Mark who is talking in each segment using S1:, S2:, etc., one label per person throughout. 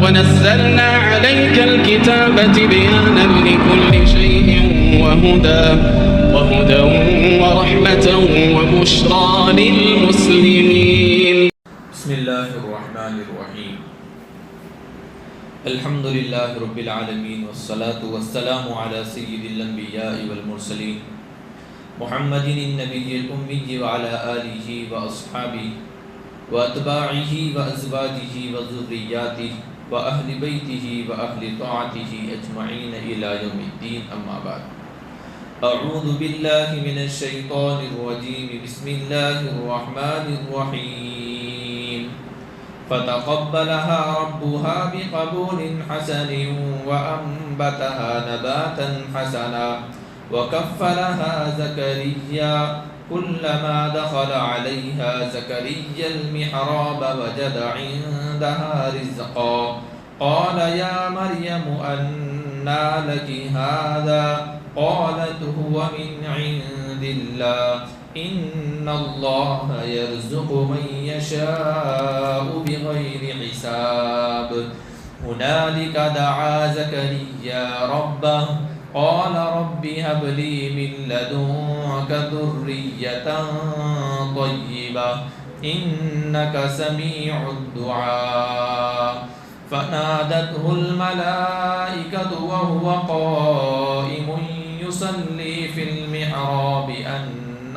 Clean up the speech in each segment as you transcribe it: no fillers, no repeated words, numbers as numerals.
S1: ونزلنا عليك الكتاب تبيانا لكل شيء وهدى ورحمة وبشرى للمسلمين.
S2: بسم الله الرحمن الرحيم. الحمد لله رب العالمين والصلاة والسلام على سيد الأنبياء والمرسلين محمد النبي الأمي وعلى آله وأصحابه وأتباعه وأزواجه وذرياته وأهل بيته وأهل طاعته أجمعين إلى يوم الدين. أما بعد، أعوذ بالله من الشيطان الرجيم. بسم الله الرحمن الرحيم. فتقبلها ربها بقبول حسن وأنبتها نباتا حسنا وكفلها زكريا كلما دخل عليها زكريا المحراب وجد عندها رزقا قال يا مريم أنى لك هذا قالت هو من عند الله إن الله يرزق من يشاء بغير حساب. هنالك دعا زكريا ربه قال رب هب لي من لدنك ذرية طيبة إنك سميع الدعاء. فنادته الملائكة وهو قائم يصلي في المحراب أن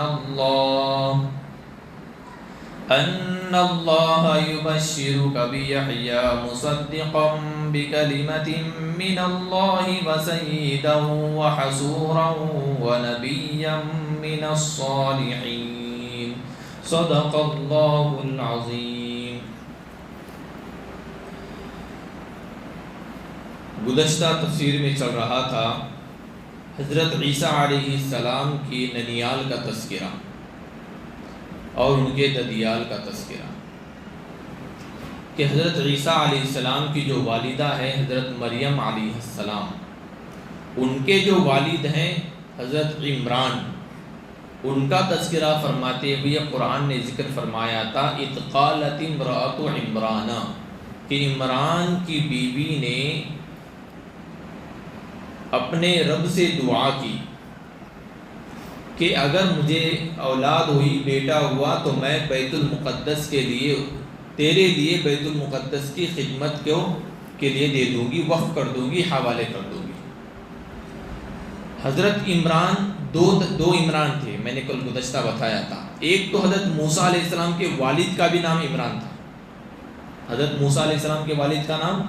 S2: الله يبشرك بيحيى مصدقا بكلمة من الله وسيدا وحسورا ونبيا من الصالحين. صدق الله العظيم. گزشتہ تفسیر میں چل رہا تھا حضرت عیسیٰ علیہ السلام کی ننیال کا تذکرہ اور ان کے ددیال کا تذکرہ، کہ حضرت عیسیٰ علیہ السلام کی جو والدہ ہے حضرت مریم علیہ السلام، ان کے جو والد ہیں حضرت عمران، ان کا تذکرہ فرماتے ہوئے قرآن نے ذکر فرمایا تھا اذ قالت امرأۃ عمران، کہ عمران کی بیوی نے اپنے رب سے دعا کی کہ اگر مجھے اولاد ہوئی، بیٹا ہوا، تو میں بیت المقدس کے لیے، تیرے لیے بیت المقدس کی خدمت کے لیے دے دوں گی، وقف کر دوں گی، حوالے کر دوں گی۔ حضرت عمران دو عمران تھے، میں نے کل گزشتہ بتایا تھا۔ ایک تو حضرت موسیٰ علیہ السلام کے والد کا بھی نام عمران تھا، حضرت موسیٰ علیہ السلام کے والد کا نام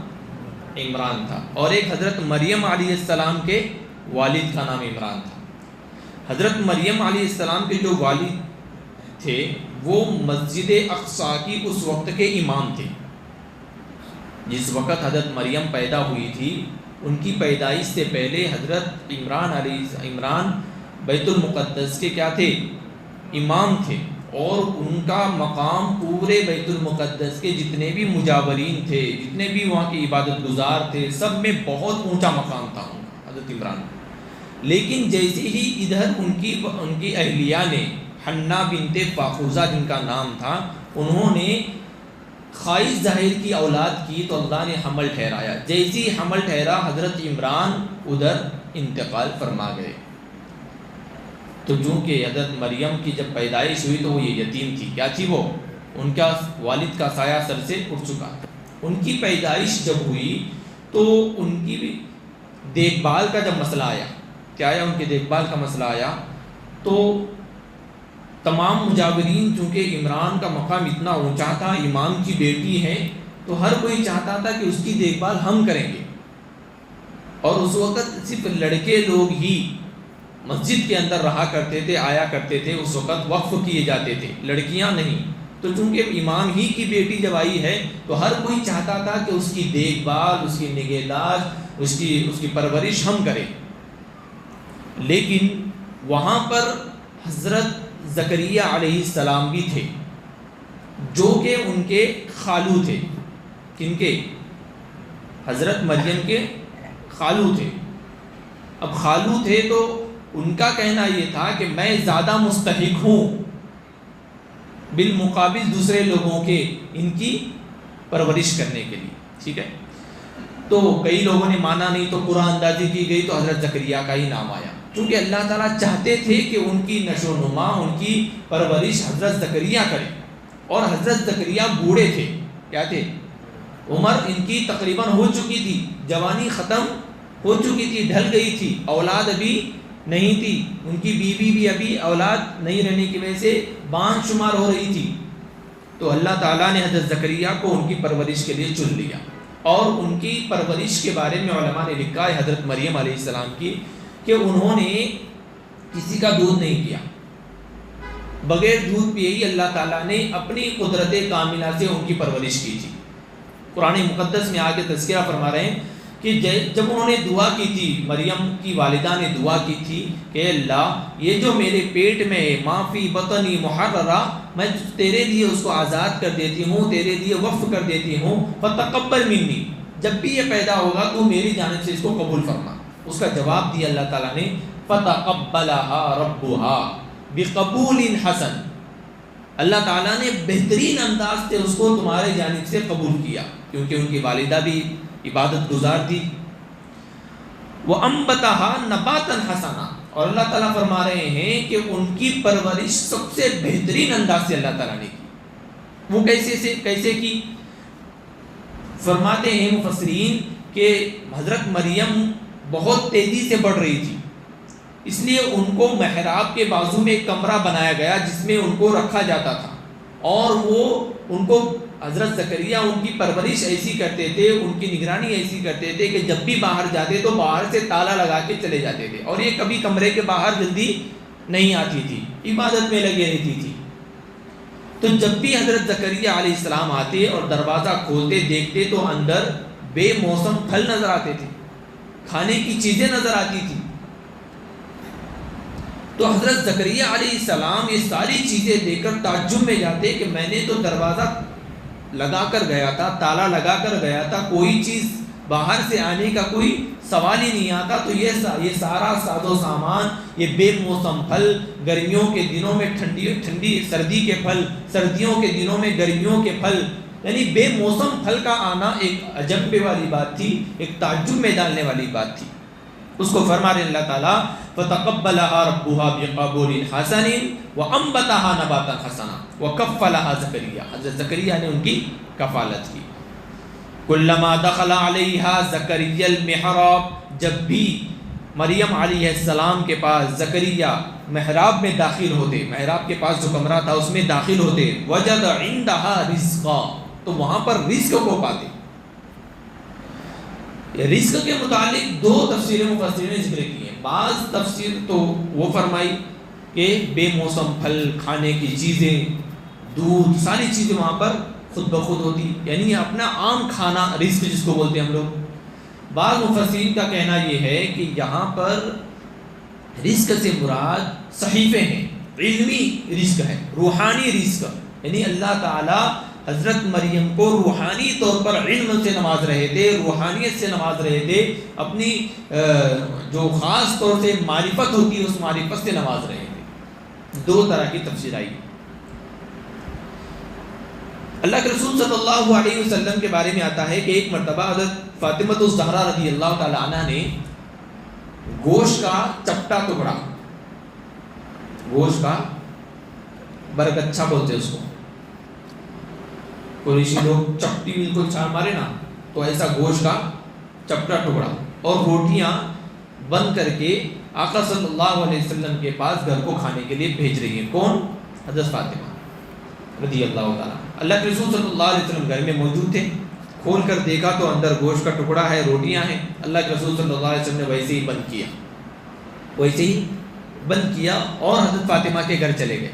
S2: عمران تھا، اور ایک حضرت مریم علیہ السلام کے والد کا نام عمران تھا۔ حضرت مریم علیہ السلام کے جو والد تھے وہ مسجد اقصیٰ کی اس وقت کے امام تھے۔ جس وقت حضرت مریم پیدا ہوئی تھی، ان کی پیدائش سے پہلے حضرت عمران بیت المقدس کے کیا تھے؟ امام تھے، اور ان کا مقام پورے بیت المقدس کے جتنے بھی مجاورین تھے، جتنے بھی وہاں کے عبادت گزار تھے، سب میں بہت اونچا مقام تھا ان کا، حضرت عمران۔ لیکن جیسے ہی ادھر ان کی اہلیہ نے، حنا بنت فاخوذہ جن کا نام تھا، انہوں نے خواہش ظاہر کی اولاد کی تو اللہ نے حمل ٹھہرایا۔ جیسے ہی حمل ٹھہرا حضرت عمران ادھر انتقال فرما گئے۔ تو چونکہ حضرت مریم کی جب پیدائش ہوئی تو وہ یہ یتیم تھی، کیا تھی وہ؟ ان کا والد کا سایہ سر سے اٹھ چکا تھا۔ ان کی پیدائش جب ہوئی تو ان کی دیکھ بھال کا جب مسئلہ آیا، کیا آیا؟ ان کے دیکھ بھال کا مسئلہ آیا تو تمام مجاورین، چونکہ عمران کا مقام اتنا اونچا تھا، امام کی بیٹی ہے، تو ہر کوئی چاہتا تھا کہ اس کی دیکھ بھال ہم کریں گے۔ اور اس وقت صرف لڑکے لوگ ہی مسجد کے اندر رہا کرتے تھے، آیا کرتے تھے، اس وقت وقف کیے جاتے تھے، لڑکیاں نہیں۔ تو چونکہ امام ہی کی بیٹی جب آئی ہے تو ہر کوئی چاہتا تھا کہ اس کی دیکھ بھال، اس کی نگہداشت، اس کی پرورش ہم کریں۔ لیکن وہاں پر حضرت زکریا علیہ السلام بھی تھے، جو کہ ان کے خالو تھے۔ کن کے؟ حضرت مریم کے خالو تھے۔ اب خالو تھے تو ان کا کہنا یہ تھا کہ میں زیادہ مستحق ہوں بالمقابل دوسرے لوگوں کے ان کی پرورش کرنے کے لیے، ٹھیک ہے۔ تو کئی لوگوں نے مانا نہیں تو قرآن اندازی کی گئی تو حضرت زکریا کا ہی نام آیا، کیونکہ اللہ تعالیٰ چاہتے تھے کہ ان کی نشو و نما، ان کی پرورش حضرت زکریا کرے. اور حضرت زکریا بوڑھے تھے، کیا تھے؟ عمر ان کی تقریباً ہو چکی تھی، جوانی ختم ہو چکی تھی، ڈھل گئی تھی، اولاد ابھی نہیں تھی، ان کی بیوی بھی ابھی اولاد نہیں رہنے کی وجہ سے بانجھ شمار ہو رہی تھی. تو اللہ تعالیٰ نے حضرت زکریا کو ان کی پرورش کے لیے چن لیا. اور ان کی پرورش کے بارے میں علماء نے لکھا ہے حضرت مریم علیہ السلام کی کہ انہوں نے کسی کا دودھ نہیں پیا، بغیر دودھ پیے ہی اللہ تعالیٰ نے اپنی قدرت کاملہ سے ان کی پرورش کی تھی. قرآن مقدس میں آگے تذکرہ فرما رہے ہیں کہ جب انہوں نے دعا کی تھی، مریم کی والدہ نے دعا کی تھی کہ اللہ یہ جو میرے پیٹ میں ما فی بطنی محررہ، میں تیرے لیے اس کو آزاد کر دیتی ہوں، تیرے لیے وقف کر دیتی ہوں، فتقبل منی، جب بھی یہ پیدا ہوگا تو میری جانب سے اس کو قبول فرما. اس کا جواب دیا اللہ تعالیٰ نے، فتقبلها ربها بقبول حسن، اللہ تعالیٰ نے بہترین انداز سے اس کو تمہارے جانب سے قبول کیا، کیونکہ ان کی والدہ بھی عبادت گزار تھی. وَأَنبَتَهَا نَبَاتًا حَسَنًا، اور اللہ تعالیٰ فرما رہے ہیں کہ ان کی پرورش سب سے بہترین انداز سے اللہ تعالیٰ نے کی. وہ کیسے کی؟ فرماتے ہیں مفسرین کہ حضرت مریم بہت تیزی سے بڑھ رہی تھی، اس لیے ان کو محراب کے بازو میں ایک کمرہ بنایا گیا جس میں ان کو رکھا جاتا تھا. اور وہ ان کو حضرت زکریا ان کی پرورش ایسی کرتے تھے، ان کی نگرانی ایسی کرتے تھے کہ جب بھی باہر جاتے تو باہر سے تالا لگا کے چلے جاتے تھے، اور یہ کبھی کمرے کے باہر جلدی نہیں آتی تھی، عبادت میں لگے رہتی تھی. تو جب بھی حضرت زکریا علیہ السلام آتے اور دروازہ کھولتے دیکھتے تو اندر بے موسم پھل نظر آتے تھے، کھانے کی چیزیں نظر آتی تھی. تو حضرت زکریا علیہ السلام یہ ساری چیزیں دیکھ کر تعجب میں جاتے کہ میں نے تو دروازہ لگا کر گیا تھا، تالا لگا کر گیا تھا، کوئی چیز باہر سے آنے کا کوئی سوال ہی نہیں آتا، تو یہ سارا ساز و سامان، یہ بے موسم پھل، گرمیوں کے دنوں میں ٹھنڈی سردی کے پھل، سردیوں کے دنوں میں گرمیوں کے پھل، یعنی بے موسم پھل کا آنا ایک عجب والی بات تھی، ایک تعجب میں ڈالنے والی بات تھی. اس کو فرما رہے اللہ تعالیٰ فَتَقَبَّلَهَا رَبُّهَا بِقَبُولٍ حَسَنٍ وَأَنبَتَهَا نَبَاتًا حَسَنًا وَكَفَّلَهَا زَكَرِيَّا، حضرت زکریا نے ان کی کفالت کی. كُلَّمَا دَخَلَ عَلَيْهَا زَكَرِيَّا الْمِحْرَابَ، جب بھی مریم علیہ السلام کے پاس زکریا محراب میں داخل ہوتے، محراب کے پاس جو کمرہ تھا اس میں داخل ہوتے، وَجَدَ عِندَهَا رِزْقًا، تو وہاں پر رزق کو پاتے. رزق کے متعلق دو تفسیریں مفسرین نے ذکر کی ہیں. بعض تفسیر تو وہ فرمائی کہ بے موسم پھل، کھانے کی چیزیں، دودھ، ساری چیزیں وہاں پر خود بخود ہوتی، یعنی اپنا عام کھانا، رزق جس کو بولتے ہیں ہم لوگ. بعض مفسرین کا کہنا یہ ہے کہ یہاں پر رزق سے مراد صحیفے ہیں، علمی رزق ہے، روحانی رزق، یعنی اللہ تعالیٰ حضرت مریم کو روحانی طور پر علم سے نواز رہے تھے، روحانیت سے نواز رہے تھے، اپنی جو خاص طور سے معرفت ہوتی ہے اس معرفت سے نواز رہے تھے. دو طرح کی تفسیر آئی. اللہ کے رسول صلی اللہ علیہ وسلم کے بارے میں آتا ہے کہ ایک مرتبہ حضرت فاطمہ الزہرا رضی اللہ تعالی عنہ نے گوشت کا چپٹا ٹکڑا، گوشت کا برگچھا بولتے اس کو، قریشی لوگ چپٹی بالکل چھال مارے نا، تو ایسا گوشت کا چپٹا ٹکڑا اور روٹیاں بند کر کے آقا صلی اللہ علیہ وسلم کے پاس گھر کو کھانے کے لیے بھیج رہی ہیں. کون؟ حضرت فاطمہ رضی اللہ تعالیٰ. اللہ کے رسول صلی اللہ علیہ وسلم گھر میں موجود تھے، کھول کر دیکھا تو اندر گوشت کا ٹکڑا ہے، روٹیاں ہیں. اللہ کے رسول صلی اللہ علیہ وسلم نے ویسے ہی بند کیا، ویسے ہی بند کیا اور حضرت فاطمہ کے گھر چلے گئے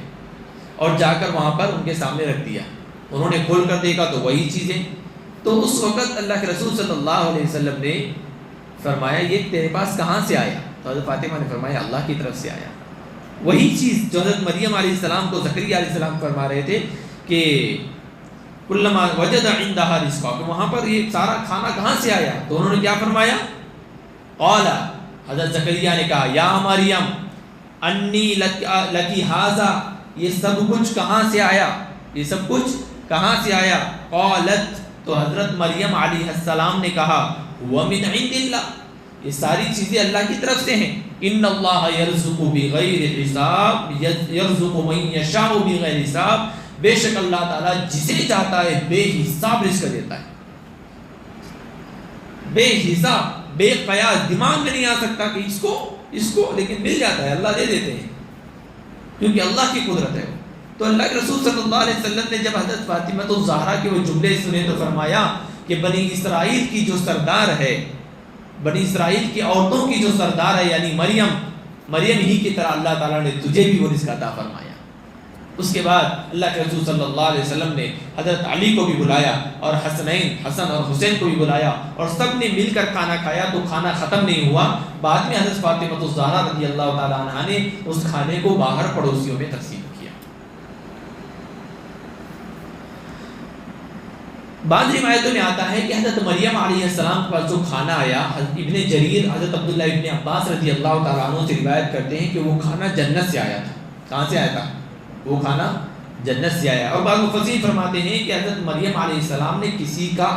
S2: اور جا کر وہاں پر ان کے سامنے رکھ دیا. انہوں نے کھول کر دیکھا تو وہی چیزیں. تو اس وقت اللہ کے رسول صلی اللہ علیہ وسلم نے فرمایا یہ تیرے پاس کہاں سے آیا؟ تو حضرت فاطمہ نے فرمایا اللہ کی طرف سے آیا. وہی چیز جو حضرت مریم علیہ السلام کو زکریا علیہ السلام فرما رہے تھے کہ کلما وجد عندها رزقا، کہ وہاں پر یہ سارا کھانا کہاں سے آیا؟ تو انہوں نے کیا فرمایا؟ قال، حضرت زکریا نے کہا یا مریم انی لکی ھذا، یہ سب کچھ کہاں سے آیا؟ یہ سب کچھ کہاں سے آیا؟ قالت، تو حضرت مریم علیہ السلام نے کہا وَمِنْ عِنْدِ اللَّهِ، یہ ساری چیزیں اللہ کی طرف سے ہیں. ان اللہ یرزق بغیر حساب یرزق من یشاء بغیر حساب، بے شک اللہ تعالیٰ جسے چاہتا ہے بے حساب رزق دیتا ہے. بے حساب، بے قیاس، دماغ میں نہیں آ سکتا کہ اس کو لیکن مل جاتا ہے، اللہ دے دیتے ہیں کیونکہ اللہ کی قدرت ہے. تو اللہ کے رسول صلی اللہ علیہ وسلم نے جب حضرت فاطمہ الزہرا کے وہ جملے سنے تو فرمایا کہ بنی اسرائیل کی جو سردار ہے، بنی اسرائیل کی عورتوں کی جو سردار ہے یعنی مریم ہی کی طرح اللہ تعالیٰ نے تجھے بھی وہ رزق عطا فرمایا. اس کے بعد اللہ کے رسول صلی اللہ علیہ وسلم نے حضرت علی کو بھی بلایا اور حسن اور حسین کو بھی بلایا اور سب نے مل کر کھانا کھایا. تو کھانا ختم نہیں ہوا، بعد میں حضرت فاطمہ الزہرا رضی اللہ تعالیٰ عنہا نے اس کھانے کو باہر پڑوسیوں میں تقسیم کیا. بعض روایتوں میں آتا ہے کہ حضرت مریم علیہ السلام کے پاس جو کھانا آیا، ابن جریر حضرت عبداللہ ابن عباس رضی اللہ تعالیٰ عنہ سے روایت کرتے ہیں کہ وہ کھانا جنت سے آیا تھا. کہاں سے آیا تھا؟ وہ کھانا جنت سے آیا. اور بعض مفسرین فرماتے ہیں کہ حضرت مریم علیہ السلام نے کسی کا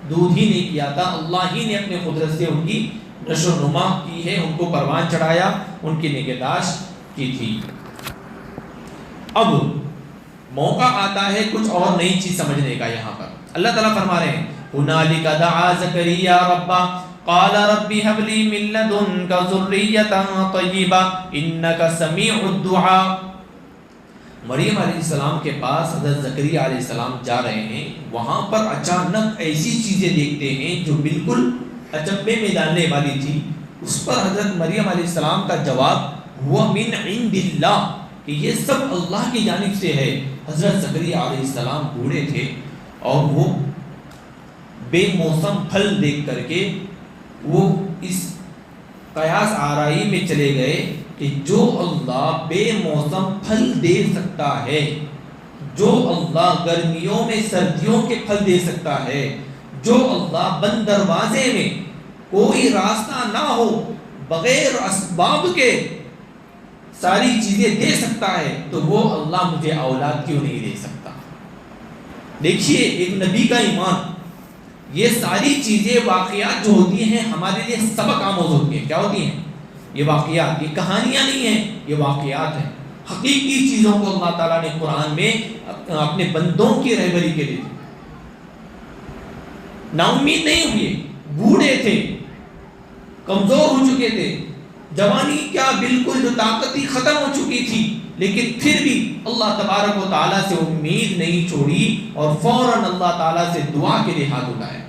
S2: دودھ ہی نہیں کیا تھا، اللہ ہی نے اپنے قدرت سے ان کی نشو و نما کی ہے، ان کو پروان چڑھایا، ان کی نگہداشت کی تھی. اب موقع آتا ہے کچھ اور نئی چیز سمجھنے کا. یہاں پر اللہ تعالیٰ فرما رہے ہیں هنالک دعا زکریا ربہ قال رب هب لي من لدنك ذرية طيبة انك سميع الدعاء. مریم علیہ السلام کے پاس حضرت زکریا علیہ السلام جا رہے ہیں، وہاں پر اچانک ایسی چیزیں دیکھتے ہیں جو بالکل اچنبے میں ڈالنے والی تھی. اس پر حضرت مریم علیہ السلام کا جواب ہوا من عند اللہ، کہ یہ سب اللہ کی جانب سے ہے. حضرت زکریا علیہ السلام بوڑھے تھے اور وہ بے موسم پھل دیکھ کر کے وہ اس قیاس آرائی میں چلے گئے کہ جو اللہ بے موسم پھل دے سکتا ہے، جو اللہ گرمیوں میں سردیوں کے پھل دے سکتا ہے، جو اللہ بند دروازے میں کوئی راستہ نہ ہو بغیر اسباب کے ساری چیزیں دے سکتا ہے، تو وہ اللہ مجھے اولاد کیوں نہیں دے سکتا. دیکھیے ایک نبی کا ایمان. یہ ساری چیزیں واقعات جو ہوتی ہیں ہمارے لیے سبق آموز ہوتی ہیں. کیا ہوتی ہیں؟ یہ واقعات، یہ کہانیاں نہیں ہیں، یہ واقعات ہیں. حقیقی چیزوں کو اللہ تعالیٰ نے قرآن میں اپنے بندوں کی رہبری کے لیے. نا امید نہیں ہوئے، بوڑھے تھے، کمزور ہو چکے تھے، جوانی کیا بالکل جو طاقت ہی ختم ہو چکی تھی، لیکن پھر بھی اللہ تبارک و تعالیٰ سے امید نہیں چھوڑی اور فوراً اللہ تعالیٰ سے دعا کے لیے ہاتھ اٹھایا.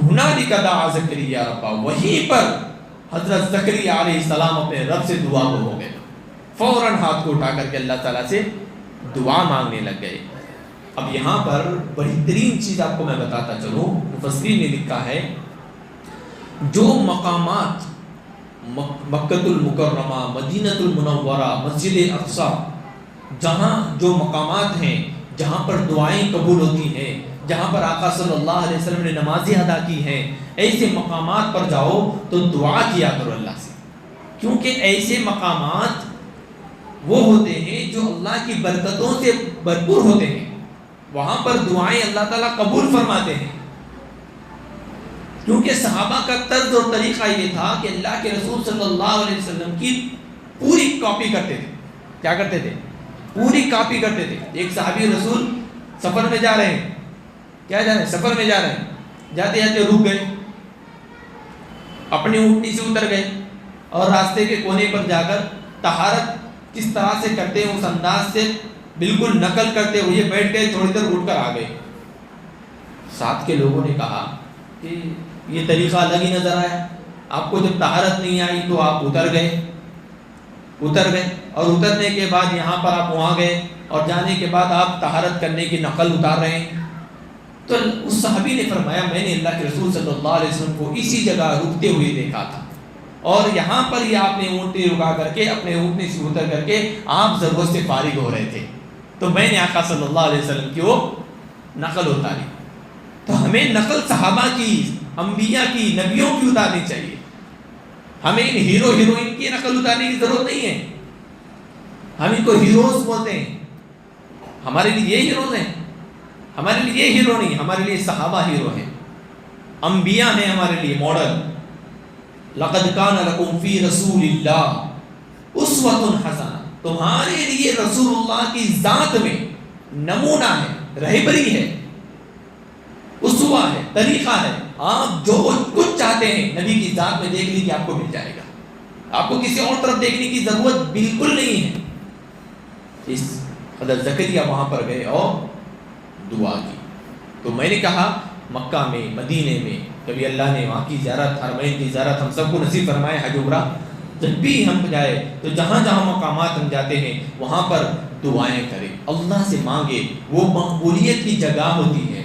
S2: ہنالک دعا زکریا ربہ، وہیں پر حضرت زکریا علیہ السلام اپنے رب سے دعا کو ہو گئے، فوراً ہاتھ کو اٹھا کر کے اللہ تعالیٰ سے دعا مانگنے لگ گئے. اب یہاں پر بہترین چیز آپ کو میں بتاتا چلوں. مفسرین نے لکھا ہے جو مقامات مکۃ المکرمہ، مدینہ المنورہ، مسجد اقصی، جہاں جو مقامات ہیں جہاں پر دعائیں قبول ہوتی ہیں، جہاں پر آقا صلی اللہ علیہ وسلم نے نمازیں ادا کی ہیں، ایسے مقامات پر جاؤ تو دعا کیا کرو اللہ سے، کیونکہ ایسے مقامات وہ ہوتے ہیں جو اللہ کی برکتوں سے بھرپور ہوتے ہیں. وہاں پر دعائیں اللہ تعالیٰ قبول فرماتے ہیں. کیونکہ صحابہ کا طرز اور طریقہ یہ تھا کہ اللہ کے رسول صلی اللہ علیہ وسلم کی پوری کاپی کرتے تھے. کیا کرتے تھے؟ پوری کاپی کرتے تھے. ایک صحابی رسول سفر میں جا رہے ہیں، کیا جا رہے ہیں؟ سفر میں جا رہے ہیں، جاتے جاتے رک گئے، اپنی اونٹنی سے اتر گئے اور راستے کے کونے پر جا کر طہارت کس طرح سے کرتے ہیں اس انداز سے بالکل نقل کرتے ہوئے بیٹھ گئے، تھوڑی دیر اٹھ کر آ گئے. ساتھ کے لوگوں نے کہا کہ یہ طریقہ الگ ہی نظر آیا، آپ کو جب طہارت نہیں آئی تو آپ اتر گئے اور اترنے کے بعد یہاں پر آپ وہاں گئے اور جانے کے بعد آپ طہارت کرنے کی نقل اتار رہے ہیں. تو اس صحابی نے فرمایا میں نے اللہ کے رسول صلی اللہ علیہ وسلم کو اسی جگہ رکتے ہوئے دیکھا تھا اور یہاں پر یہ آپ نے اونٹنی رکا کر کے اپنے اونٹنی سے اتر کر کے آپ ضرورت سے فارغ ہو رہے تھے، تو میں نے آقا صلی اللہ علیہ وسلم کی وہ نقل اتاری. تو ہمیں نقل صحابہ کی، انبیاء کی، نبیوں کی اتارنی چاہیے. ہمیں ان ہیرو ہیروئن کی نقل اتارنے کی ضرورت نہیں ہے. ہم ان کو ہیروز بولتے ہیں، ہمارے لیے یہ ہیروز ہیں. ہمارے لیے یہ ہیرو نہیں، ہمارے لیے صحابہ ہیرو ہیں، انبیاء ہیں ہمارے لیے ماڈل. لقد کان لکم فی رسول اللہ اسوۃ حسنہ، تمہارے لیے رسول اللہ کی ذات میں نمونہ ہے، رہبری ہے، اسوہ ہے، طریقہ ہے. آپ جو کچھ چاہتے ہیں نبی کی ذات میں دیکھ لیجیے، آپ کو مل جائے گا. آپ کو کسی اور طرف دیکھنے کی ضرورت بالکل نہیں ہے. اس حضرت زکریا وہاں پر گئے اور دعا کی. تو میں نے کہا مکہ میں، مدینے میں کبھی اللہ نے وہاں کی زیارت، حرمین کی زیارت ہم سب کو نصیب فرمائے. حج عمرہ جب بھی ہم جائے تو جہاں جہاں مقامات ہم جاتے ہیں وہاں پر دعائیں کریں، اللہ سے مانگے. وہ مقبولیت کی جگہ ہوتی ہے.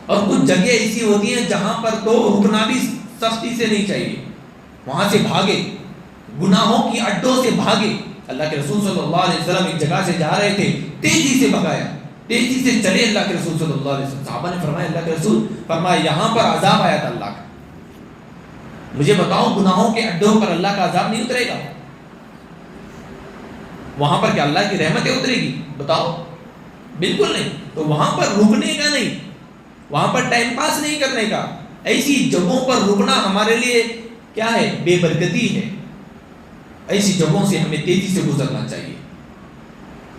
S2: اور کچھ جگہ ایسی ہوتی ہیں جہاں پر تو رکنا بھی سختی سے نہیں چاہیے، وہاں سے بھاگے، گناہوں کی اڈوں سے بھاگے. اللہ کے رسول صلی اللہ علیہ وسلم ایک جگہ سے جا رہے تھے، تیزی سے بھگایا، تیزی سے چلے اللہ کے رسول صلی اللہ علیہ وسلم. صحابہ نے فرمایا اللہ کے رسول، فرمایا یہاں پر عذاب آیا تھا اللہ کا، مجھے بتاؤ گناہوں کے اڈوں پر اللہ کا عذاب نہیں اترے گا؟ وہاں پر کیا اللہ کی رحمتیں اترے گی؟ بتاؤ، بالکل نہیں. تو وہاں پر رکنے کا نہیں، وہاں پر ٹائم پاس نہیں کرنے کا. ایسی جگہوں پر رکنا ہمارے لیے کیا ہے؟ بے برکتی ہے. ایسی جگہوں سے ہمیں تیزی سے گزرنا چاہیے.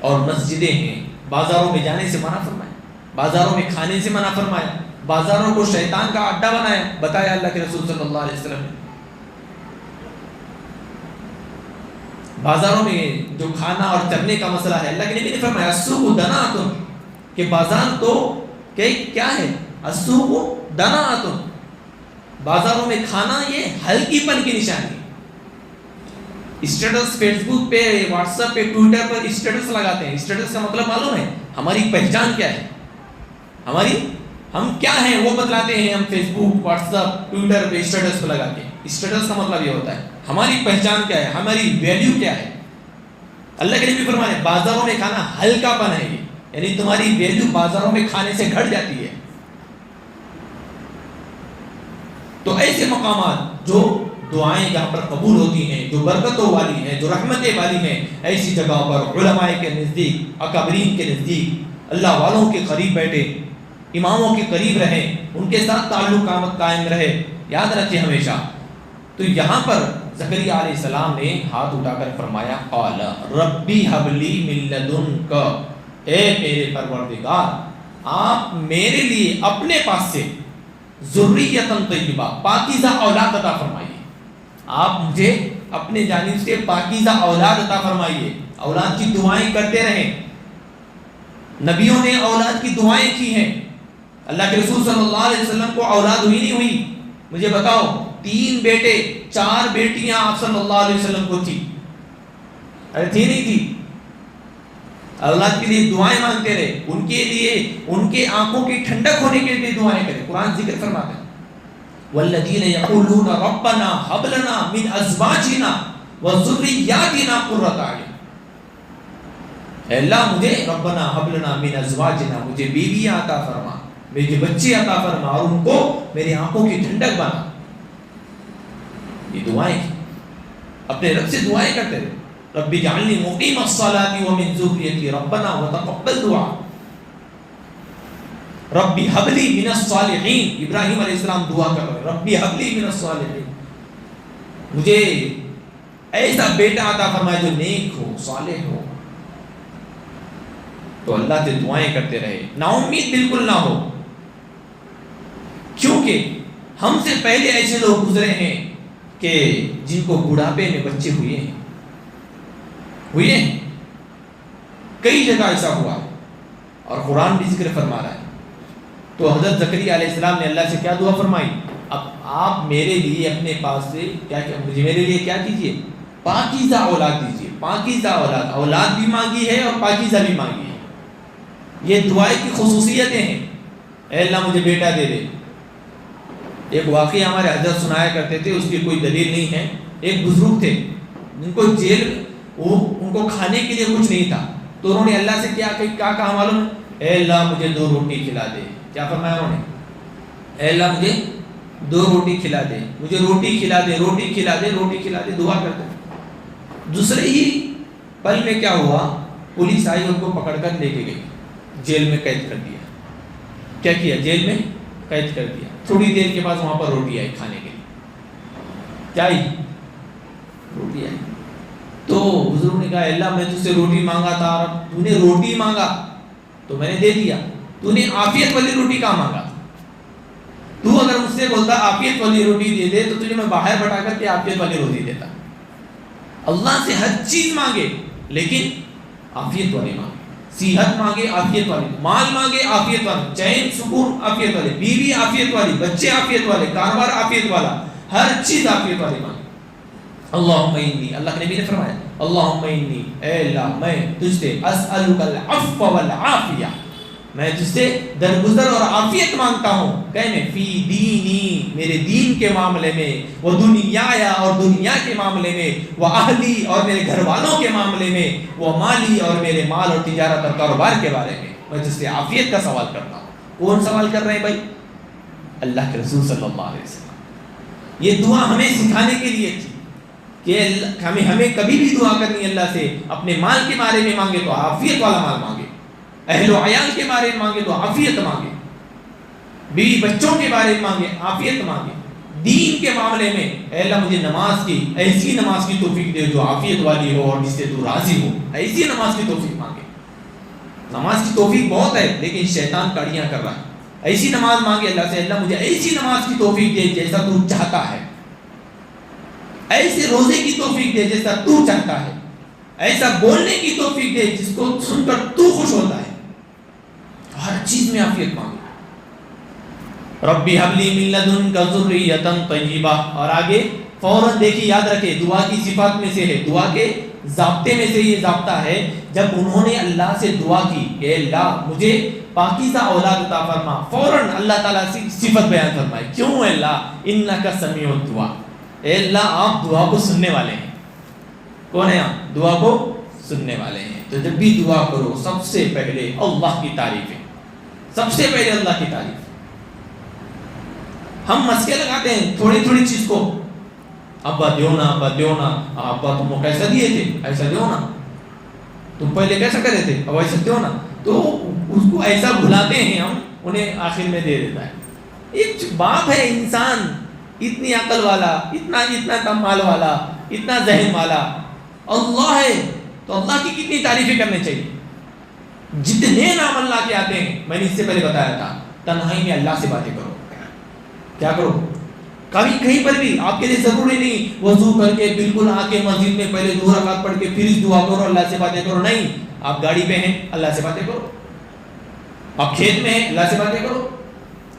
S2: اور مسجدیں ہیں، بازاروں میں جانے سے منع فرمایا، بازاروں میں کھانے سے منع فرمایا، بازاروں کو شیطان کا اڈا بنایا، بتایا اللہ کے رسول صلی اللہ علیہ وسلم نے. بازاروں میں جو کھانا اور چلنے کا مسئلہ ہے، اللہ کے نبی نے فرمایا السوق دناۃ، کہ بازار تو کیا ہے؟ السوق دناۃ، بازاروں میں کھانا یہ ہلکی پن کی نشانی. اسٹیٹس فیس بک پہ، واٹس ایپ پہ، ٹویٹر پر اسٹیٹس لگاتے ہیں. اسٹیٹس کا مطلب معلوم ہے؟ ہماری پہچان کیا ہے، ہم کیا ہیں وہ بتلاتے ہیں. ہم فیس بک، واٹس ایپ، ٹویٹر پہ اسٹیٹس پہ لگا کے. اسٹیٹس کا مطلب یہ ہوتا ہے ہماری پہچان کیا ہے، ہماری ویلیو کیا ہے. اللہ کے نبی فرماتے بازاروں میں کھانا ہلکا پن ہے، یعنی تمہاری ویلیو بازاروں میں کھانے سے گھٹ جاتی ہے. تو ایسے مقامات جو دعائیں جہاں پر قبول ہوتی ہیں، جو برکتوں والی ہیں، جو رحمتیں والی ہیں، ایسی جگہوں پر علماء کے نزدیک، اکابرین کے نزدیک، اللہ والوں کے قریب بیٹھے، اماموں کے قریب رہیں، ان کے ساتھ تعلق قائم رہے. یاد رکھیں ہمیشہ. تو یہاں پر زکریا علیہ السلام نے ہاتھ اٹھا کر فرمایا قال ربی حب لی من لدنک، اے میرے پروردگار آپ میرے لیے اپنے پاس سے ذریۃ طیبہ، پاکیزہ اولاد عطا فرمائیے. آپ مجھے اپنے جانب سے پاکیزہ اولاد عطا فرمائیے. اولاد کی دعائیں کرتے رہیں. نبیوں نے اولاد کی دعائیں کی ہیں. اللہ کے رسول صلی اللہ علیہ وسلم کو اولاد ہوئی نہیں ہوئی؟ مجھے بتاؤ، 3 بیٹے 4 بیٹیاں آپ صلی اللہ علیہ وسلم کو تھی. ارے تھی نہیں تھی؟ اولاد کے لیے دعائیں مانگتے رہے، ان کے لیے ان کے آنکھوں کی ٹھنڈک ہونے کے لیے دعائیں کریں. قرآن ذکر فرماتا ہے والذین یقولون ربنا هب لنا من ازواجنا وذریاتنا قرۃ اعین. اے اللہ مجھے ربنا هب لنا من ازواجنا، مجھے بیویاں عطا فرما، مجھے بچے عطا فرما، اور ان کو میری آنکھوں کی ٹھنڈک بنا. یہ دعائیں اپنے رب سے دعائیں کرتے رہے. رب اجعلنی مقیم الصلاۃ ومن ذریتی ربنا وتقبل دعا. ربی حب لی من الصالحین، ابراہیم علیہ السلام دعا کر رہے ربی حب لی من الصالحین، مجھے ایسا بیٹا عطا فرمائے جو نیک ہو، صالح ہو. تو اللہ سے دعائیں کرتے رہے، نا امید بالکل نہ ہو. کیونکہ ہم سے پہلے ایسے لوگ گزرے ہیں کہ جن کو بڑھاپے میں بچے ہوئے ہیں کئی جگہ ایسا ہوا اور قرآن بھی ذکر فرما رہا ہے. تو حضرت زکریا علیہ السلام نے اللہ سے کیا دعا فرمائی؟ اب آپ میرے لیے اپنے پاس سے مجھے میرے لیے کیا کیجئے؟ پاکیزہ اولاد دیجئے. پاکیزہ اولاد بھی مانگی ہے اور پاکیزہ بھی مانگی ہے. یہ دعائیں کی خصوصیتیں ہیں. اے اللہ مجھے بیٹا دے دے. ایک واقعہ ہمارے حضرت سنایا کرتے تھے، اس کی کوئی دلیل نہیں ہے. ایک بزرگ تھے جن کو جیل، ان کو کھانے کے لیے کچھ نہیں تھا، تو انہوں نے اللہ سے کیا کہا معلوم؟ اے اللہ مجھے 2 روٹی کھلا دے. کیا فرمایا انہوں نے؟ اے اللہ مجھے 2 روٹی کھلا دے، مجھے روٹی کھلا دے، روٹی کھلا دے، روٹی کھلا دے. دعا کرتے. دوسرے ہی پل میں کیا ہوا؟ پولیس آئی، ان کو پکڑ کر لے کے گئی، جیل میں قید کر دیا. کیا کیا؟ جیل میں قید کر دیا. تھوڑی دیر کے بعد وہاں پر روٹی آئی کھانے کے لیے. کیا آئی؟ روٹی آئی. تو بزرگ نے کہا اللہ میں تجھ سے روٹی مانگا تھا، تو نے روٹی مانگا تو میں نے دے دیا، تو نے عافیت والی روٹی کہاں مانگا؟ تو اگر مجھ سے بولتا عافیت والی روٹی دے دے تو تجھے میں باہر بٹھا کر کے عافیت والی روٹی دیتا. اللہ سے ہر چیز مانگے لیکن عافیت والی مانگے. صحت مانگے عافیت والی، مال مانگے عافیت والی، چین سکون عافیت والی، بیوی عافیت والی، بچے عافیت والے، کاروبار عافیت والا، ہر چیز عافیت والی مانگے. اللہم انی، اللہ کے نبی نے فرمایا اللہم انی، اے اللہ میں تجھ سے اسألک العفو والعافیہ، میں تجھ سے درگزر اور عافیت مانگتا ہوں. کہنے فی دینی، میرے دین کے معاملے میں، وہ دنیا اور دنیا کے معاملے میں، وہ اہلی اور میرے گھر والوں کے معاملے میں، وہ مالی اور میرے مال اور تجارت اور کاروبار کے بارے میں تجھ سے عافیت کا سوال کرتا ہوں. کون سوال کر رہے ہیں بھائی؟ اللہ کے رسول صلی اللہ علیہ وسلم. یہ دعا ہمیں سکھانے کے لیے تھی کہ ہمیں کبھی بھی دعا کرنی اللہ سے اپنے مال کے بارے میں مانگے تو عافیت والا مال مانگے، اہل و عیال کے بارے میں مانگے تو عافیت مانگے، بیوی بچوں کے بارے میں مانگے عافیت مانگے. دین کے معاملے میں اے اللہ مجھے نماز کی ایسی نماز کی توفیق دے جو عافیت والی ہو اور جس سے تو راضی ہو، ایسی نماز کی توفیق مانگے. نماز کی توفیق بہت ہے لیکن شیطان کاڑیاں کر رہا ہے. ایسی نماز مانگے اللہ سے اللہ مجھے ایسی نماز کی توفیق دے جیسا تو چاہتا ہے، ایسے روزے کی توفیق دے جیسا تو چاہتا ہے، ایسا بولنے کی توفیق دے جس کو سن کر تو خوش ہوتا ہے. ہر چیز میں عافیت مانگے. ربی حبلی من لدنک ذریۃ طیبہ. اور آگے فوراً دیکھیے یاد رکھے دعا کی صفات میں سے ہے، دعا کے ضابطے میں سے یہ ضابطہ ہے جب انہوں نے اللہ سے دعا کی کہ اللہ مجھے پاکیزہ اولاد عطا فرما، فوراً اللہ تعالیٰ سے صفت بیان فرمائے. کیوں اے اللہ؟ انک سمیع الدعاء، اے اللہ آپ دعا کو سننے والے ہیں. کون ہے آپ؟ دعا کو سننے والے ہیں. تو جب بھی دعا کرو سب سے پہلے اللہ کی تعریف ہے، سب سے پہلے اللہ کی تعریف. ہم مسکے لگاتے ہیں تھوڑی تھوڑی چیز کو، ابا دیو نا، ابا دیو نا، ابا تم کو کیسا دیے تھے، ایسا دیو نا، تم پہلے کیسا کرے تھے اب ایسا دیو نا. تو اس کو ایسا بھلاتے ہیں ہم، انہیں آخر میں دے دیتا ہے. ایک باپ ہے انسان اتنی عقل والا، اتنا کم مال والا، اتنا ذہن والا، اللہ ہے تو اللہ کی کتنی تعریفیں کرنی چاہیے. جتنے نام اللہ کے آتے ہیں، میں نے اس سے پہلے بتایا تھا، تنہائی میں اللہ سے باتیں کرو. کیا کرو؟ کبھی کہیں پر بھی آپ کے لیے ضروری نہیں وضو کر کے بالکل آ کے مسجد میں پہلے 2 رکعت پڑھ کے پھر دعا کرو اللہ سے باتیں کرو. نہیں، آپ گاڑی پہ ہیں اللہ سے باتیں کرو، آپ کھیت میں ہیں اللہ سے باتیں کرو،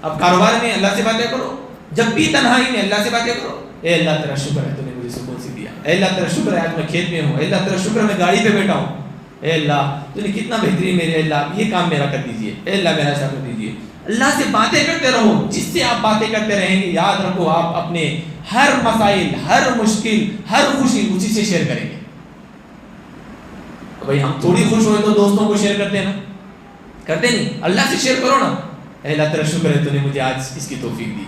S2: آپ کاروبار میں اللہ سے باتیں کرو. جب بھی تنہائی میں اللہ سے باتیں کرو. اے اللہ تیرا شکر ہے تو نے مجھے سکون سے دیا، اے اللہ تیرا شکر ہے آج میں کھیت میں ہوں، اے اللہ تیرا شکر ہے میں گاڑی پہ بیٹھا ہوں، اے اللہ تو نے کتنا بہترین میرے، اے اللہ یہ کام میرا کر دیجئے، اے اللہ میرا ایسا کر دیجئے. اللہ سے باتیں کرتے رہو. جس سے آپ باتیں کرتے رہیں گے یاد رکھو آپ اپنے ہر مسائل، ہر مشکل، ہر خوشی اسی سے شیئر کریں گے. بھائی ہم تھوڑی خوش ہوئے تو دوستوں کو شیئر کرتے ہیں نا، کرتے نہیں. اللہ سے شیئر کرو نا. اے اللہ تیرا شکر ہے تو نے مجھے آج اس کی توفیق دی،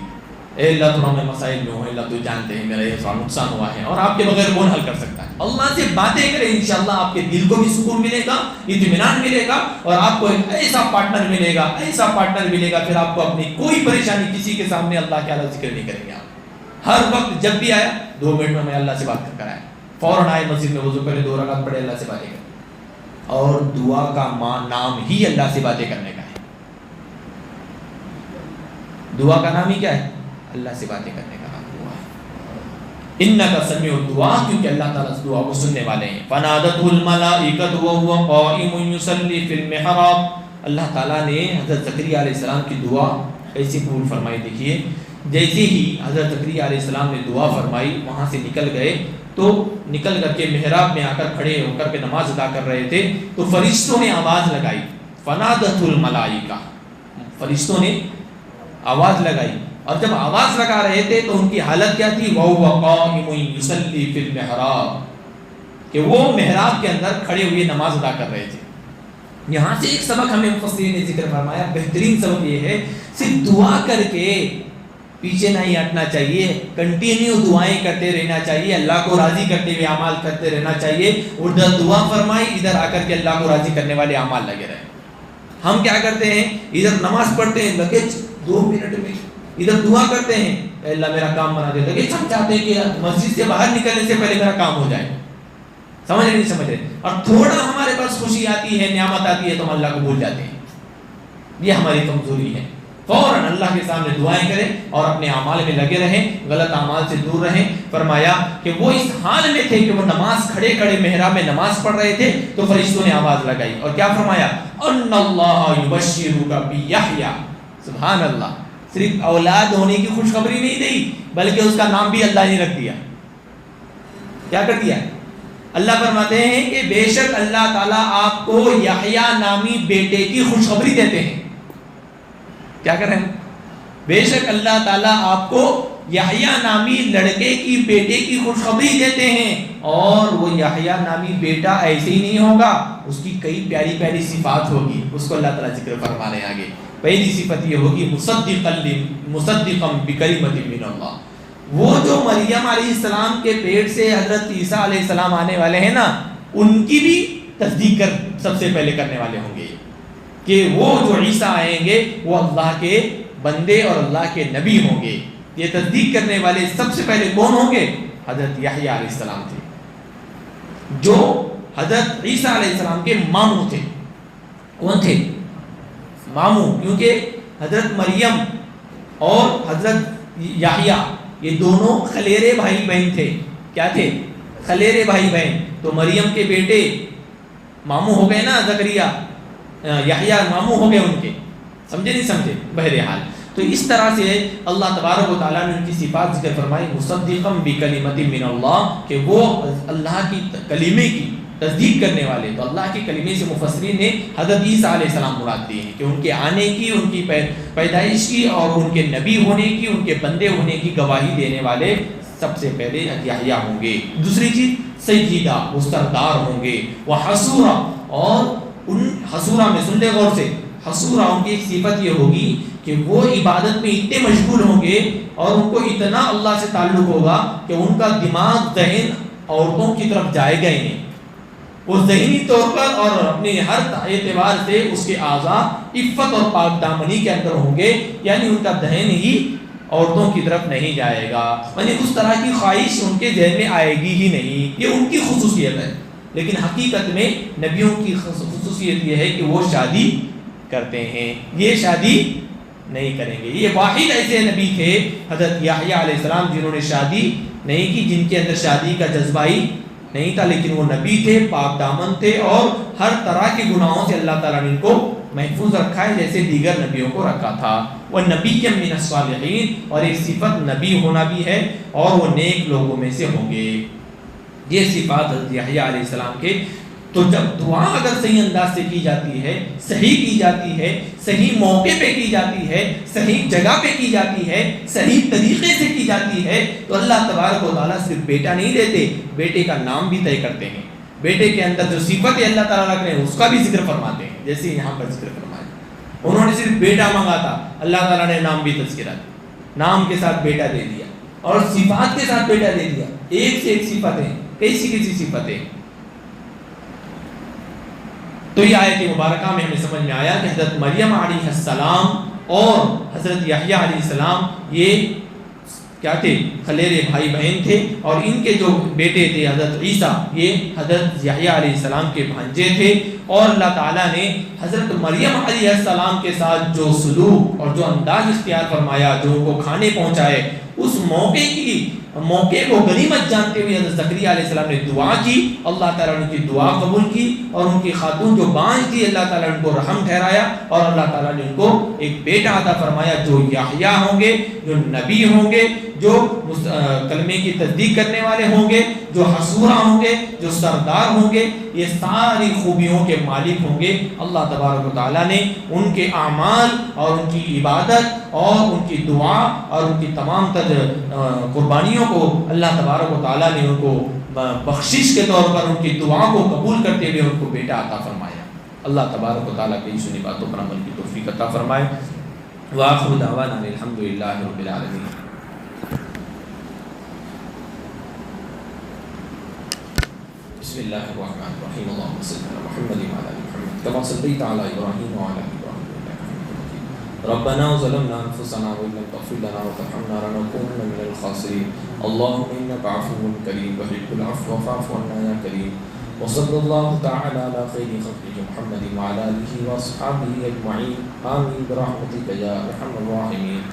S2: اے اللہ تھوڑا میں مسائل میں ہوں، اللہ تو جانتے ہیں میرا یہ نقصان ہوا ہے اور آپ کے بغیر کون حل کر سکتا ہے. اللہ سے باتیں کریں، انشاءاللہ آپ کے دل کو بھی سکون ملے گا، اطمینان ملے گا اور آپ کو ایک ایسا پارٹنر ملے گا، ایسا پارٹنر ملے گا پھر آپ کو اپنی کوئی پریشانی کسی کے سامنے اللہ کے اعلیٰ ذکر نہیں کریں گے. آپ ہر وقت جب بھی آیا 2 منٹ میں اللہ سے بات کر آیا، فوراً آئے مسجد میں وضو پہلے 2 رکعت پڑھے اللہ سے باتیں کریں. اور دعا کا نام ہی اللہ سے باتیں کرنے کا ہے. دعا کا نام ہی کیا ہے؟ اللہ سے باتیں کرنے کا نام دعا ہے. انک سمیع الدعاء، کیونکہ اللہ تعالیٰ اس دعا کو سننے والے ہیں. فنادته الملائکۃ وهو قائم یصلی فی المحراب. اللہ تعالیٰ نے حضرت زکریا علیہ السلام کی دعا ایسی قبول فرمائی. دیکھیے جیسے ہی حضرت زکریا علیہ السلام نے دعا فرمائی وہاں سے نکل گئے تو نکل کر کے محراب میں آ کر کھڑے ہو کر کے نماز ادا کر رہے تھے تو فرشتوں نے آواز لگائی. فنادته الملائکہ، فرشتوں نے آواز لگائی. اور جب آواز لگا رہے تھے تو ان کی حالت کیا تھی؟ وَهُوَ قَائِمٌ يُصَلِّي فِي الْمِحْرَابِ، کہ وہ محراب کے اندر کھڑے ہوئے نماز ادا کر رہے تھے. یہاں سے ایک سبق ہمیں مفسرین نے ذکر فرمایا، بہترین سبق یہ ہے صرف دعا کر کے پیچھے نہیں ہٹنا چاہیے، کنٹینیو دعائیں کرتے رہنا چاہیے، اللہ کو راضی کرتے ہوئے اعمال کرتے رہنا چاہیے. ادھر دعا فرمائی، ادھر آ کر کے اللہ کو راضی کرنے والے اعمال لگے رہے. ہم کیا کرتے ہیں، ادھر نماز پڑھتے ہیں لگے 2 منٹ میں، ادھر دعا کرتے ہیں اے اللہ میرا کام بنا دے، لگے سب چاہتے ہیں کہ مسجد سے باہر نکلنے سے پہلے میرا کام ہو جائے. سمجھ نہیں سمجھ رہے؟ اور تھوڑا ہمارے پاس خوشی آتی ہے، نعمت آتی ہے تو ہم اللہ کو بھول جاتے ہیں. یہ ہماری کمزوری ہے. فوراً اللہ کے سامنے دعائیں کریں اور اپنے اعمال میں لگے رہیں، غلط اعمال سے دور رہیں. فرمایا کہ وہ اس حال میں تھے کہ وہ نماز کھڑے کھڑے محراب میں نماز پڑھ رہے تھے تو فرشتوں نے آواز لگائی اور کیا فرمایا، ان اللہ یبشرک بیحییٰ. سبحان اللہ، صرف اولاد ہونے کی خوشخبری نہیں دی بلکہ اس کا نام بھی اللہ نے رکھ دیا. کیا کر دیا؟ اللہ فرماتے ہیں کہ بے شک اللہ تعالیٰ آپ کو یحییٰ نامی بیٹے کی خوشخبری دیتے ہیں. کیا کر رہے ہیں؟ بے شک اللہ تعالیٰ آپ کو یحییٰ نامی لڑکے کی بیٹے کی خوشخبری دیتے ہیں. اور وہ یحییٰ نامی بیٹا ایسے ہی نہیں ہوگا، اس کی کئی پیاری پیاری صفات ہوگی، اس کو اللہ تعالیٰ ذکر فرما رہے ہیں آگے. پہلی صفت یہ ہوگی مصدقا بکلمۃ من اللہ. وہ جو مریم علیہ السلام کے پیٹ سے حضرت عیسیٰ علیہ السلام آنے والے ہیں نا، ان کی بھی تصدیق سب سے پہلے کرنے والے ہوں گے کہ وہ جو عیسیٰ آئیں گے وہ اللہ کے بندے اور اللہ کے نبی ہوں گے. یہ تصدیق کرنے والے سب سے پہلے کون ہوں گے؟ حضرت یحییٰ علیہ السلام تھے، جو حضرت عیسیٰ علیہ السلام کے ماموں تھے. کون تھے؟ ماموں. کیونکہ حضرت مریم اور حضرت یحییٰ یہ دونوں خلیرے بھائی بہن تھے. کیا تھے؟ خلیرے بھائی بہن. تو مریم کے بیٹے ماموں ہو گئے نا، زکریا، یحییٰ ماموں ہو گئے ان کے. سمجھے نہیں سمجھے؟ بہرحال تو اس طرح سے اللہ تبارک و تعالیٰ نے ان کی صفات ذکر فرمائی، مصدقا بکلمۃ من اللہ، کہ وہ اللہ کی کلمے کی تصدیق کرنے والے. تو اللہ کے کلمے سے مفسرین نے حضرت عیسیٰ علیہ السلام مراد دیے ہیں کہ ان کے آنے کی، ان کی پیدائش کی اور ان کے نبی ہونے کی، ان کے بندے ہونے کی گواہی دینے والے سب سے پہلے یحییٰ ہوں گے. دوسری چیز سیدہ، وہ سردار ہوں گے. وہ حسورا، اور ان حسورا میں سن لے غور سے، حسورا ان کی ایک صفت یہ ہوگی کہ وہ عبادت میں اتنے مشغول ہوں گے اور ان کو اتنا اللہ سے تعلق ہوگا کہ ان کا دماغ ذہن عورتوں کی طرف جائے گا ہی نہیں. وہ ذہنی طور پر اور اپنے ہر اعتبار سے اس کے اعضاء عفت اور پاک دامنی کے اندر ہوں گے، یعنی ان کا ذہن ہی عورتوں کی طرف نہیں جائے گا، یعنی اس طرح کی خواہش ان کے ذہن میں آئے گی ہی نہیں. یہ ان کی خصوصیت ہے. لیکن حقیقت میں نبیوں کی خصوصیت یہ ہے کہ وہ شادی کرتے ہیں، یہ شادی نہیں کریں گے. یہ واحد ایسے نبی تھے حضرت یحییٰ علیہ السلام جنہوں نے شادی نہیں کی، جن کے اندر شادی کا جذبہ ہی نہیں تھا. لیکن وہ نبی تھے، پاک دامن تھے اور ہر طرح کے گناہوں سے اللہ تعالیٰ نے ان کو محفوظ رکھا ہے جیسے دیگر نبیوں کو رکھا تھا. وہ نبی من الصالحین، اور ایک صفت نبی ہونا بھی ہے اور وہ نیک لوگوں میں سے ہوں گے. یہ صفات حضرت یحییٰ علیہ السلام کے. تو جب دعا اگر صحیح انداز سے کی جاتی ہے، صحیح کی جاتی ہے، صحیح موقع پہ کی جاتی ہے، صحیح جگہ پہ کی جاتی ہے، صحیح طریقے سے کی جاتی ہے، تو اللہ تبارک و تعالیٰ صرف بیٹا نہیں دیتے، بیٹے کا نام بھی طے کرتے ہیں. بیٹے کے اندر جو صفت اللہ تعالیٰ رکھ رہے ہیں اس کا بھی ذکر فرماتے ہیں، جیسے یہاں پر ذکر فرمایا. انہوں نے صرف بیٹا مانگا تھا، اللہ تعالیٰ نے نام بھی تذکرہ دیا، نام کے ساتھ بیٹا دے دیا اور صفات کے ساتھ بیٹا دے دیا. ایک سے ایک صفتیں، کیسی صفتیں. تو یہ آیت مبارکہ میں ہمیں سمجھ میں آیا کہ حضرت مریم علیہ السلام اور حضرت یحییٰ علیہ السلام یہ کیا تھے؟ خلیرے بھائی بہن تھے. اور ان کے جو بیٹے تھے حضرت عیسیٰ، یہ حضرت یحییٰ علیہ السلام کے بھانجے تھے. اور اللہ تعالیٰ نے حضرت مریم علیہ السلام کے ساتھ جو سلوک اور جو انداز اختیار فرمایا، جو ان کو کھانے پہنچائے، اس موقع کو غنیمت جانتے ہوئے حضرت زکریا علیہ السلام نے دعا کی. اللہ تعالیٰ نے ان کی دعا قبول کی اور ان کی خاتون جو بانجھ تھی اللہ تعالیٰ نے ان کو رحم ٹھہرایا اور اللہ تعالیٰ نے ان کو ایک بیٹا عطا فرمایا جو یحییٰ ہوں گے، جو نبی ہوں گے، جو کلمے کی تصدیق کرنے والے ہوں گے، جو حسورا ہوں گے، جو سردار ہوں گے. یہ ساری خوبیوں کے مالک ہوں گے. اللہ تبارک و تعالیٰ نے ان کے اعمال اور ان کی عبادت اور ان کی دعا اور ان کی تمام قربانیوں کو اللہ تبارک و تعالیٰ نے ان کو بخشش کے طور پر ان کی دعا کو قبول کرتے ہوئے ان کو بیٹا عطا فرمایا. اللہ تبارک و تعالیٰ کی سنی باتوں پر عمل کی توفیق عطا فرمائے. وآخر دعوانا الحمدللہ رب العالمین. بسم اللہ الرحمن الرحیم اللہم صل علی محمد وعلی آل محمد کما صلیت علی ابراہیم وعلی آل ابراہیم انک حمید مجید ربنا ظلمنا انفسنا وان لم تغفر لنا وترحمنا لنكونن من الخاسرین اللہم انک عفو کریم تحب العفو فاعف عنا یا کریم وصلی اللہ تعالی علی خیر خلقہ محمد وعلی آلہ واصحابہ اجمعین آمین برحمتک یا ارحم الراحمین.